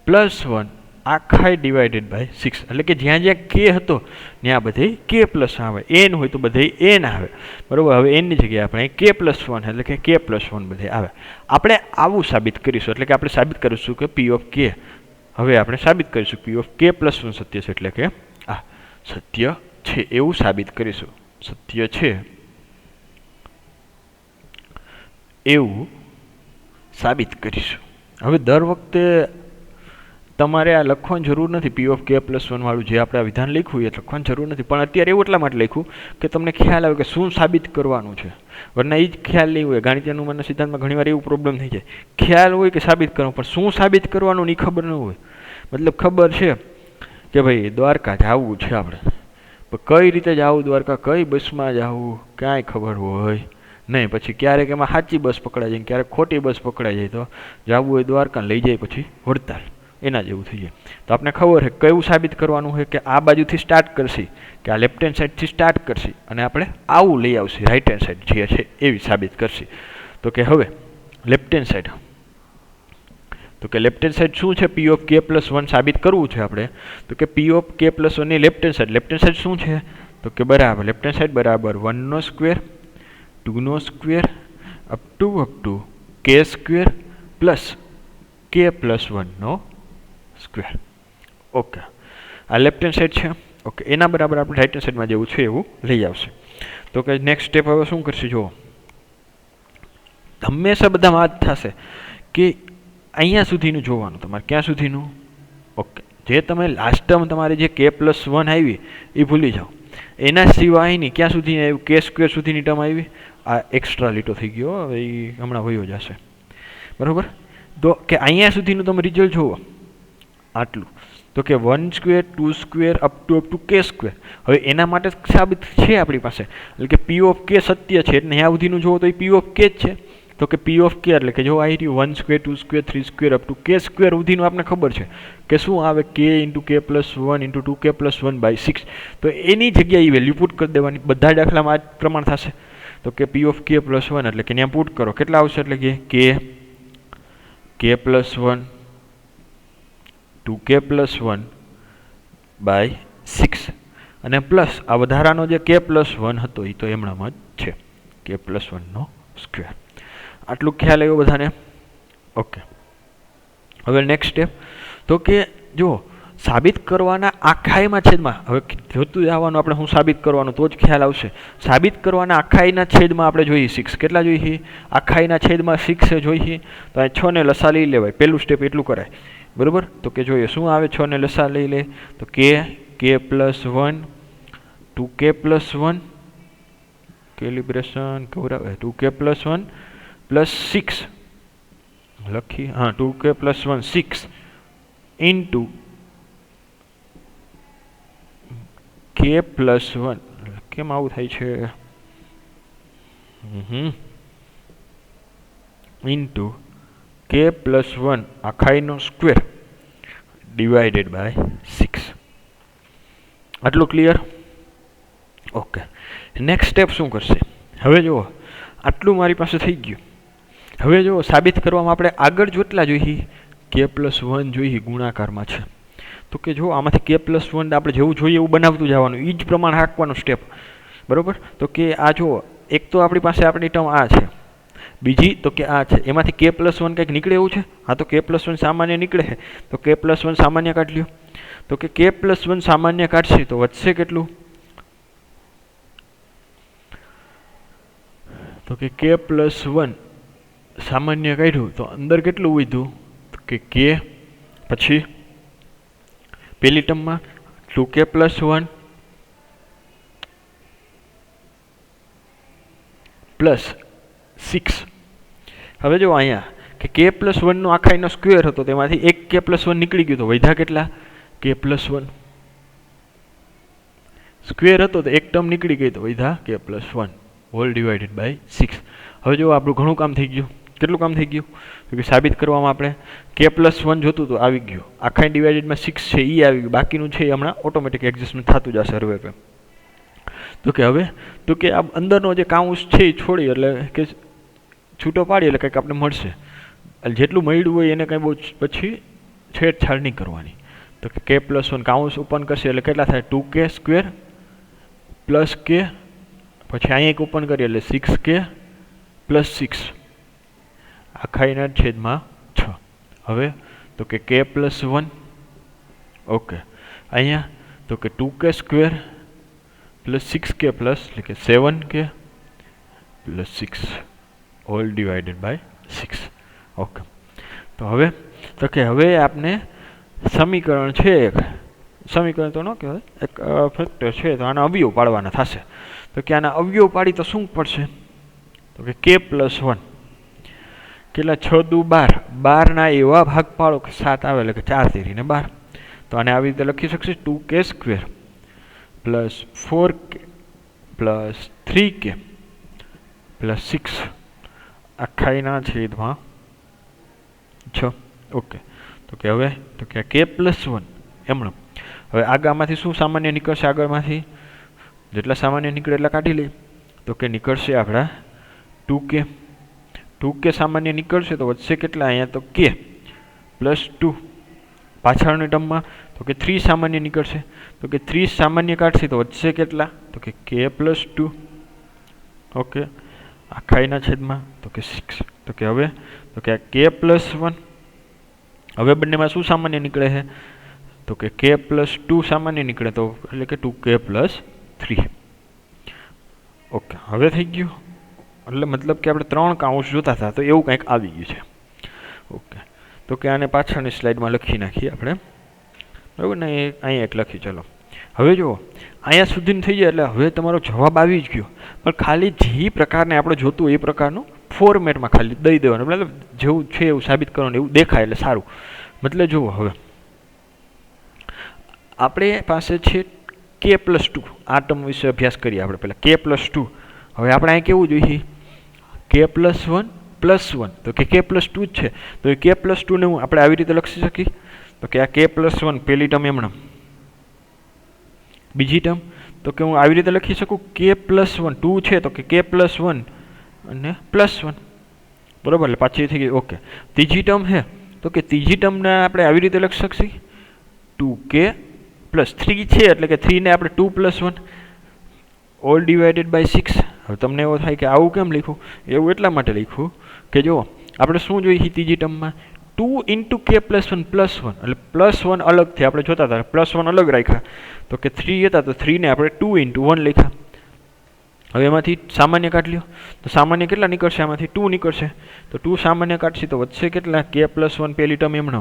પ્લસ 1 આખાઈ ડિવાઇડેડ બાય 6. એટલે કે જ્યાં જ્યાં કે હતો ત્યાં બધે કે પ્લસ આવે. એન હોય તો બધે એન આવે, બરોબર. હવે એનની જગ્યાએ આપણે કે પ્લસ 1 એટલે કે પ્લસ 1 બધે આવે. આપણે આવું સાબિત કરીશું. એટલે કે આપણે સાબિત કરીશું કે પી ઓફ કે, હવે આપણે સાબિત કરીશું પી ઓફ કે પ્લસ 1 સત્ય છે. એટલે કે આ સત્ય છે એવું સાબિત કરીશું. સત્ય છે એવું સાબિત કરીશું. હવે દર વખતે તમારે આ લખવાની જરૂર નથી. પી ઓફ કે પ્લસ 1 વાળું જે આપણે વિધાન લખ્યું એ લખવાની જરૂર નથી. પણ અત્યારે એવું એટલા માટે લખ્યું કે તમને ખ્યાલ આવે કે શું સાબિત કરવાનું છે. વરના એ જ ખ્યાલ નહીં હોય. ગાણિતીય અનુમાનના સિદ્ધાંતમાં ઘણીવાર એવું પ્રોબ્લેમ થઈ જાય. ખ્યાલ હોય કે સાબિત કરવાનું, પણ શું સાબિત કરવાનું ની ખબર ન હોય. મતલબ ખબર છે કે ભાઈ દ્વારકા જવું છે આપણે, પણ કઈ રીતે જવું દ્વારકા, કઈ બસમાં જવું કાંઈ ખબર હોય નહીં. પછી ક્યારેક એમાં સાચી બસ પકડાઈ જાય, ક્યારેક ખોટી બસ પકડાઈ જાય, તો જવું હોય દ્વારકા લઈ જાય પછી વડતાલ, એના જેવું થઈ જાય. તો આપણે ખબર છે કયું સાબિત કરવાનું હોય કે આ બાજુથી સ્ટાર્ટ કરશી, કે આ લેફ્ટ હેન્ડ સાઈડથી સ્ટાર્ટ કરશી અને આપણે આવું લઈ આવશી રાઈટ હેન્ડ સાઈડ જે છે એવી સાબિત કરશી. તો કે હવે લેફ્ટ હેન્ડ સાઈડ, તો કે લેફ્ટ હેન્ડ સાઈડ શું છે? પી ઓફ કે પ્લસ 1 સાબિત કરવું છે આપણે. તો કે પી ઓફ કે પ્લસ 1 ની લેફ્ટ હેન્ડ સાઈડ શું છે? તો કે બરાબર લેફ્ટ હેન્ડ સાઈડ બરાબર 1 સ્ક્વેર 2 સ્ક્વેર અપ ટુ કે સ્ક્વેર પ્લસ કે પ્લસ 1 સ્ક્વેર. ઓકે, આ લેફ્ટ હેન્ડ સાઈડ છે. ઓકે, એના બરાબર આપણે રાઈટ હેન્ડ સાઈડમાં જેવું છે એવું લઈ આવશે. તો કે નેક્સ્ટ સ્ટેપ હવે શું કરશે? જુઓ, હંમેશા બધામાં આ જ થશે કે અહીંયા સુધીનું જોવાનું તમારે. ક્યાં સુધીનું? ઓકે, જે તમે લાસ્ટ ટર્મ તમારી જે k+1 આવી એ ભૂલી જાઓ. એના સિવાયની ક્યાં સુધી આવ્યું, k² સુધીની ટર્મ આવી. આ એક્સ્ટ્રા લીટો થઈ ગયો, હવે એ હમણાં વયો જશે, બરાબર. તો કે અહીંયા સુધીનું તમે રિઝલ્ટ જુઓ આટલું, તો કે 1² 2² અપ ટુ k². હવે એના માટે સાબિત છે આપણી પાસે, એટલે કે p ઓફ k સત્ય છે, એટલે અહીંયા સુધીનું જુઓ તો એ p ઓફ k જ છે. તો કે p ઓફ k એટલે કે જો આવી રહ્યું 1² 2² 3² અપ ટુ k² સુધીનું આપણે ખબર છે કે શું આવે, k × k+1 × 2k+1/6. તો એની જગ્યાએ એ વેલ્યુ પુટ કરી દેવાની. બધા દાખલામાં આ પ્રમાણ થશે. તો કે p ઓફ k+1 એટલે કે ત્યાં પુટ કરો, કેટલા આવશે, એટલે કે k+1 2k+1/6 અને પ્લસ આ વધારાનો જે k+1 હતો એ તો એમણામાં જ છે, k+1². આટલું ખ્યાલ આવ્યો બધાને? ઓકે. હવે નેક્સ્ટ સ્ટેપ, તો કે જો સાબિત કરવાના આખાઈમાં છેદમાં, હવે જોતું જવાનું આપણે હું સાબિત કરવાનું તો જ ખ્યાલ આવશે. સાબિત કરવાના આખાઈના છેદમાં આપણે જોઈએ 6. કેટલા જોઈએ? આખાઈના છેદમાં 6 જોઈએ. તો આ 6 ને લસા લઈ લેવાય, પહેલું સ્ટેપ એટલું કરાય, બરાબર. તો કે જોઈએ શું આવે, 6 ને લસા લઈ લે તો k+1 2k+1 કેલિબ્રેશન કવરાવે 2k+1 +6 લખી, હા 2k+1 6 ઇન્ટુ k+1. કેમ આવું થાય છે? ઇન્ટુ k+1 આખાઈનો સ્ક્વેર ડિવાઇડેડ બાય 6. આટલું ક્લિયર? ઓકે. નેક્સ્ટ સ્ટેપ શું કરશે? હવે જુઓ આટલું મારી પાસે થઈ ગયું. હવે જુઓ સાબિત કરવામાં આપણે આગળ જેટલા જોઈએ, k+1 જોઈએ ગુણાકારમાં છે. તો કે જો આમાંથી k+1 આપણે જેવું જોઈએ એવું બનાવતું જવાનું, એ જ પ્રમાણે હાંકવાનું સ્ટેપ, બરાબર. તો કે આ જુઓ, એક તો આપણી પાસે આપણી ટર્મ આ છે, બીજી તો કે આ છે, એમાંથી k+1 કંઈક નીકળે એવું છે. હા, તો k+1 સામાન્ય નીકળે છે, તો k+1 સામાન્ય કાઢ લ્યો. તો કે k+1 સામાન્ય કાઢશે તો વધશે કેટલું, તો કે k+1 સામાન્ય કાઢ્યું તો અંદર કેટલું વધ્યું, કે k પછી પેલી ટર્મમાં 2k+1 +6. હવે જો અહીંયા કે k+1 નો આખાઈનો સ્ક્વેર હતો, તેમાંથી એક k+1 નીકળી ગયું તો વધ્યા કેટલા, k+1 સ્ક્વેર હતો તો એક ટર્મ નીકળી ગઈ તો વધ્યા k+1 હોલ ડિવાઇડેડ બાય 6. હવે જો આપણું ઘણું કામ થઈ ગયું. કેટલું કામ થઈ ગયું? તો કે સાબિત કરવામાં આપણે k+1 જોતું તો આવી ગયું, આખાઈ ડિવાઇડેડમાં 6 છે એ આવી ગયું, બાકીનું છે એ હમણાં ઓટોમેટિક એડજસ્ટમેન્ટ થતું જશે સર્વે પે. તો કે હવે તો કે આ અંદરનો જે કાઉન્સ છે એ છોડી એટલે કે છૂટો પાડી એટલે કંઈક આપણે મળશે. જેટલું મળ્યું હોય એને કંઈ બહુ પછી છેડછાડ નહીં કરવાની. તો કે k+1 કાઉન્સ ઓપન કરશે એટલે કેટલા થાય, 2k² પ્લસ k, પછી અહીંયા એક ઓપન કરીએ એટલે 6k + 6 આખાઈના છેદમાં 6. હવે તો કે k+1 ઓકે, અહીંયા તો કે 2k² + 6k પ્લસ એટલે કે 7k + 6 hall divided by 6. Okay. તો કે હવે આપને સમીકરણ છે, એક સમીકરણ તો ન કહેવાય, એક ફેક્ટર છે, તો આના અવયવ પાડવાના થશે. તો કે આના અવયવ પાડી તો શું પડશે, તો કે k+1 કેટલા 6 દુ 12, 12ના એવા ભાગ પાડો કે 7 આવે એટલે કે 4 તેરીને 12. તો આને આવી રીતે લખી શકશે 2k² + 4k + 3k + 6 આખાઈના છેદમાં 6. ઓકે. તો કે હવે તો કે k+1 એમણે હવે આગળમાંથી શું સામાન્ય નીકળશે, આગળમાંથી જેટલા સામાન્ય નીકળે એટલા કાઢી લઈએ. તો કે નીકળશે આપણા 2k સામાન્ય નીકળશે તો વધશે કેટલા, અહીંયા તો k +2 પાછળની ટર્મમાં તો કે 3 સામાન્ય નીકળશે, તો કે 3 સામાન્ય કાઢશે તો વધશે કેટલા, તો કે k + 2 ઓકે આખાઈના છેદમાં તો કે 6. તો કે હવે તો કે k+1 હવે બંનેમાં શું સામાન્ય નીકળે છે, તો કે k + 2 સામાન્ય નીકળે તો એટલે કે 2k + 3. ઓકે. હવે થઈ ગયું, એટલે મતલબ કે આપણે 3 કાઉન્સ જોતા હતા તો એવું કંઈક આવી ગયું છે. ઓકે. તો કે આને પાછળની સ્લાઇડમાં લખી નાખીએ આપણે, બરાબર ને, એ અહીંયા એક લખી. ચલો હવે જુઓ, અહીંયા સુધીનું થઈ જાય એટલે હવે તમારો જવાબ આવી જ ગયો. પણ ખાલી જે પ્રકારને આપણે જોતું હોય એ પ્રકારનું ફોર્મેટમાં ખાલી દઈ દેવાનું, મતલબ જેવું છે એવું સાબિત કરવાનું, એવું દેખાય એટલે સારું. મતલબ જુઓ, હવે આપણે પાસે છે k+2. આ ટર્મ વિશે અભ્યાસ કરીએ આપણે પહેલાં. k+2. હવે આપણે અહીં કેવું જોઈએ? k+1+1. તો કે k+2 જ છે, તો એ k+2 ને હું આપણે આવી રીતે લખી શકીએ. તો કે આ k+1 પહેલી ટર્મ એમણે, બીજી ટર્મ તો કે હું આવી રીતે લખી શકું k+1. 2 છે તો કે k+1 અને +1. બરાબર, એટલે પાછી થઈ ગઈ. ઓકે, ત્રીજી ટર્મ છે તો કે ત્રીજી ટર્મને આપણે આવી રીતે લખી શકીએ 2k+3 છે, એટલે કે 3 ને આપણે 2+1 ઓલ ડિવાઇડેડ બાય 6. હવે તમને એવો થાય કે આવું કેમ લખ્યું? એવું એટલા માટે લખ્યું કે જો આપણે શું જોઈએ ત્રીજી ટર્મમાં 2 × k+1 +1, એટલે +1 અલગથી આપણે જોતા હતા, +1 અલગ રાખ્યા. તો કે 3 હતા તો 3 ને આપણે 2 × 1 લખ્યા. હવે એમાંથી સામાન્ય કાઢ લ્યો તો સામાન્ય કેટલા નીકળશે? આમાંથી 2 નીકળશે. તો 2 સામાન્ય કાઢશે તો વધશે કેટલા? k+1 પહેલી ટર્મ એમણે,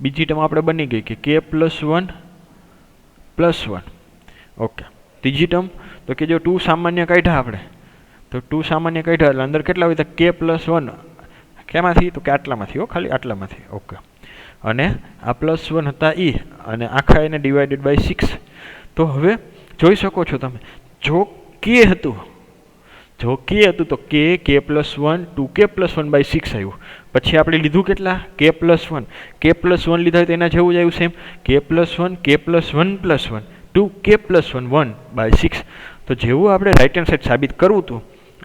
બીજી ટર્મ આપણે બની ગઈ કે k+1+1. ઓકે, ત્રીજી ટર્મ તો કે જો 2 સામાન્ય કાઢ્યા આપણે, તો 2 સામાન્ય કાઢ્યા એટલે અંદર કેટલા હોય? તો k+1 કેમાંથી? તો કે આટલામાંથી, ખાલી આટલામાંથી. ઓકે, અને આ +1 હતા એ, અને આખા એને ડિવાઇડેડ બાય 6. તો હવે જોઈ શકો છો તમે, જો k હતું તો k+1 2k+1/6 આવ્યું. પછી આપણે લીધું કેટલા? k+1 લીધા તો એના જેવું જ આવ્યું સેમ, k+1 2k+1 તો જેવું આપણે રાઇટ હેન્ડ સાઈડ સાબિત કરવું હતું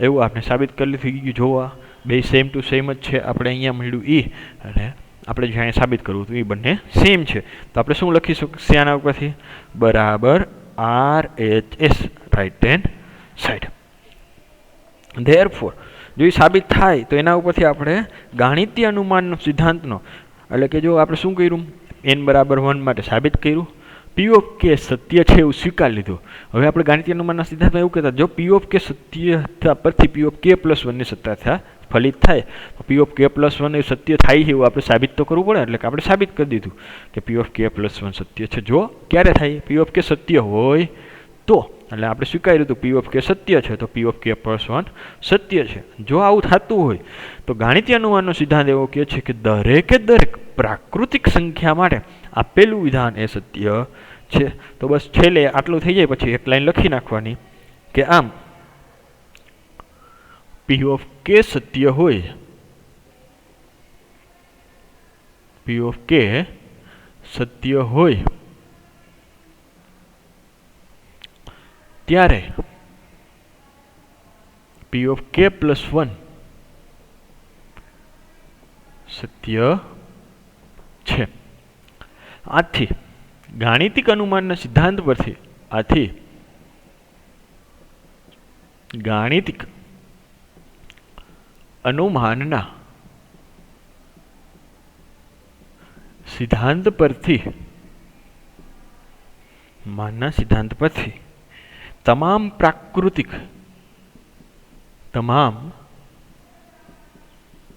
એવું આપણે સાબિત કરી લીધું. જોવા બે સેમ ટુ સેમ જ છે. આપણે અહીંયા મળ્યું એ, અને આપણે જ્યાં સાબિત કરવું હતું એ બંને સેમ છે. તો આપણે શું લખી શકીએ આના ઉપરથી? બરાબર RHS, right hand side. Therefore જો એ સાબિત થાય તો એના ઉપરથી આપણે ગાણિતીય અનુમાનનો સિદ્ધાંતનો, એટલે કે જો આપણે શું કર્યું, n=1 માટે સાબિત કર્યું, P સત્ય છે એવું સ્વીકારી લીધું. હવે આપણે ગાણિતીય અનુમાનના સિદ્ધાંતમાં એવું કહેતા, જો P સત્ય પરથી Pk+1 ની સત્તા ફલિત થાય તો Pk+1 એ સત્ય થાય છે એવું આપણે સાબિત તો કરવું પડે. એટલે કે આપણે સાબિત કરી દીધું કે Pk+1 સત્ય છે. જો ક્યારે થાય? P સત્ય હોય તો, એટલે આપણે સ્વીકાર્યું હતું P સત્ય છે તો Pk+1 સત્ય છે. જો આવું થતું હોય તો ગાણિતીય અનુમાનનો સિદ્ધાંત એવો કહે છે કે દરેકે દરેક પ્રાકૃતિક સંખ્યા માટે આપેલું વિધાન એ સત્ય છે. તો બસ છેલ્લે આટલું થઈ જાય પછી એક લાઈન લખી નાખવાની કે આમ P સત્ય હોય, P સત્ય હોય ત્યારે Pk+1 સત્ય છે. આથી ગાણિતિક અનુમાનના સિદ્ધાંત પરથી ગાણિતિક અનુમાનના સિદ્ધાંત પરથી તમામ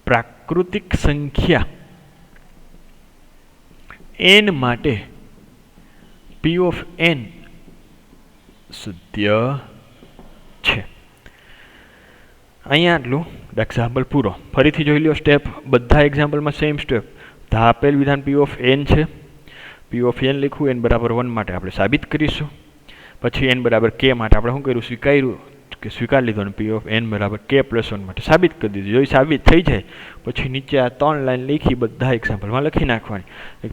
પ્રાકૃતિક સંખ્યા n માટે Pn સત્ય છે. અહીંયા આટલું એક્ઝામ્પલ પૂરો. ફરીથી જોઈ લો સ્ટેપ, બધા એક્ઝામ્પલમાં સેમ સ્ટેપ. આપેલ વિધાન Pn છે, Pn લખ્યું, n=1 માટે આપણે સાબિત કરીશું. પછી n=k માટે આપણે શું કર્યું? સ્વીકારી લીધું, અને Pn=k+1 માટે સાબિત કરી દીધું. જો સાબિત થઈ જાય પછી નીચે આ 3 લાઈન લખી બધા એક્ઝામ્પલમાં લખી નાખવાની.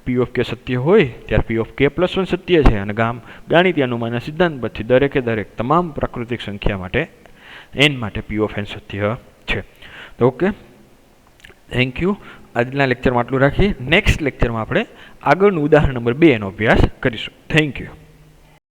P સત્ય હોય ત્યારે Pk+1 સત્ય છે, અને ગાણિતીય અનુમાનના સિદ્ધાંત પરથી દરેકે દરેક તમામ પ્રાકૃતિક સંખ્યા માટે n માટે Pn સત્ય છે. તો ઓકે, થેન્ક યુ. આજના લેક્ચરમાં આટલું રાખીએ. નેક્સ્ટ લેક્ચરમાં આપણે આગળનું ઉદાહરણ નંબર 2 નો અભ્યાસ કરીશું. Thank you.